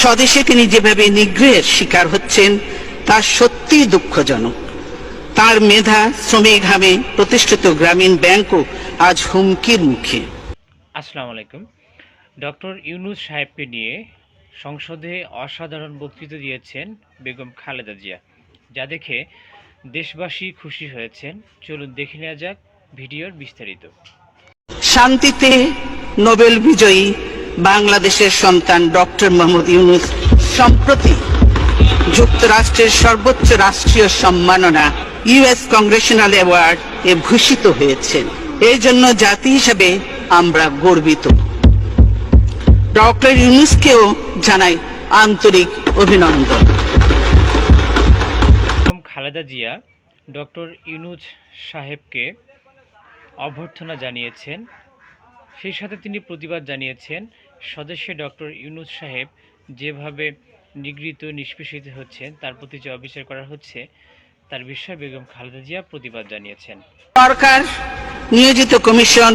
স্বদেশে তিনি যেভাবে নিগ্রহের শিকার হচ্ছেন তা সত্যিই দুঃখজনক। তার মেধা, শ্রমে ঘামে প্রতিষ্ঠিত গ্রামীণ ব্যাংকও আজ হুমকির মুখে। আসসালামু আলাইকুম। ডক্টর ইউনূস সাহেবকে নিয়ে সংসদে অসাধারণ বক্তৃতা দিয়েছেন বেগম খালেদা জিয়া, যা দেখে দেশবাসী খুশি হয়েছেন। চলুন দেখে নেওয়া যাক ভিডিওর বিস্তারিত। শান্তিতে নোবেল বিজয়ী বাংলাদেশের সন্তান ডক্টর মোহাম্মদ ইউনূস সম্প্রতি যুক্তরাষ্ট্রের সর্বোচ্চ রাষ্ট্রীয় সম্মাননা ইউএস কংগ্রেশনাল অ্যাওয়ার্ড এ ভূষিত হয়েছেন। এই জন্য জাতি হিসেবে আমরা গর্বিত। ডক্টর ইউনূসকেও জানাই আন্তরিক অভিনন্দন। খালেদা জিয়া ডক্টর ইউনূস সাহেবকে অভ্যর্থনা জানিয়েছেন। সেই সাথে তিনি প্রতিবাদ জানিয়েছেন স্বদেশে ডক্টর ইউনূস সাহেব যেভাবে নিগৃহীত নিষ্পেষিত হচ্ছেন, তার প্রতি যে অবিচার করা হচ্ছে তার বিষয়ে বেগম খালেদা জিয়া প্রতিবাদ জানিয়েছেন। সরকার নিয়োজিত কমিশন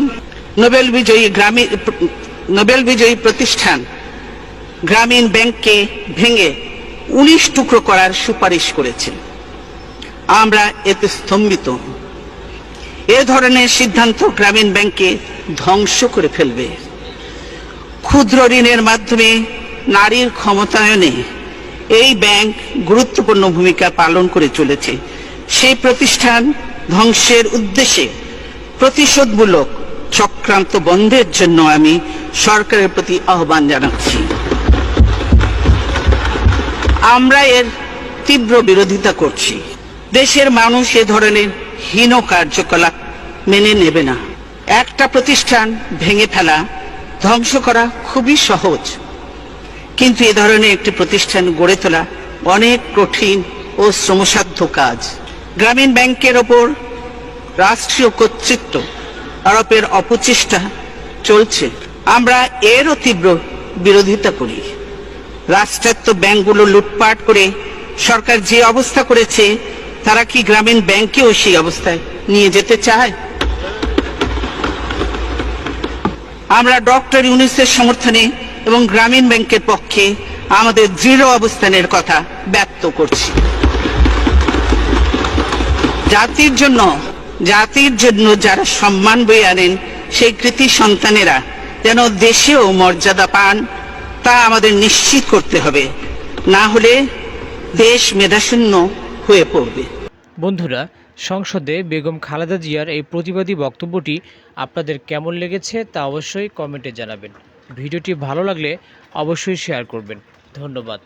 নোবেল বিজয়ী প্রতিষ্ঠান গ্রামীণ ব্যাংককে ভেঙে 19 টুকরো করার সুপারিশ করেছে। আমরা এতে স্তম্ভিত। এ ধরনের সিদ্ধান্ত গ্রামীণ ব্যাংককে ধ্বংস করে ফেলবে। ক্ষুদ্র ঋণের মাধ্যমে নারীর ক্ষমতায়নে এই ব্যাংক গুরুত্বপূর্ণ ভূমিকা পালন করে চলেছে। সেই প্রতিষ্ঠান ধ্বংসের উদ্দেশ্যে প্রতিশোধমূলক চক্রান্ত বন্ধের জন্য আমি সরকারের প্রতি আহ্বান জানাচ্ছি। আমরা এর তীব্র বিরোধিতা করছি। দেশের মানুষ এ ধরনের হীন কার্যকলাপ মেনে নেবে না। একটা প্রতিষ্ঠান ভেঙে ফেলা, ধ্বংস করা খুবই সহজ, কিন্তু এ ধরনের একটি প্রতিষ্ঠান গড়ে তোলা অনেক কঠিন ও শ্রমসাধ্য কাজ। গ্রামীণ ব্যাংকের ওপর রাষ্ট্রীয় কর্তৃত্ব আরোপের অপচেষ্টা চলছে। আমরা এরও তীব্র বিরোধিতা করি। রাষ্ট্রায়ত্ত ব্যাংকগুলো লুটপাট করে সরকার যে অবস্থা করেছে, তারা কি গ্রামীণ ব্যাংকেও সেই অবস্থায় নিয়ে যেতে চায়? আমরা ডক্টর ইউনূসের সমর্থনে এবং গ্রামীণ ব্যাংকের পক্ষে আমাদের দৃঢ় অবস্থানের কথা ব্যক্ত করছি। জাতির জন্য যারা সম্মান বয়ে আনেন, সেই কৃতি সন্তানেরা যেন দেশেও মর্যাদা পান, তা আমাদের নিশ্চিত করতে হবে। না হলে দেশ মেধাশূন্য হয়ে পড়বে। বন্ধুরা, সংসদে বেগম খালেদা জিয়ার এই প্রতিবাদী বক্তব্যটি আপনাদের কেমন লেগেছে তা অবশ্যই কমেন্টে জানাবেন। ভিডিওটি ভালো লাগলে অবশ্যই শেয়ার করবেন। ধন্যবাদ।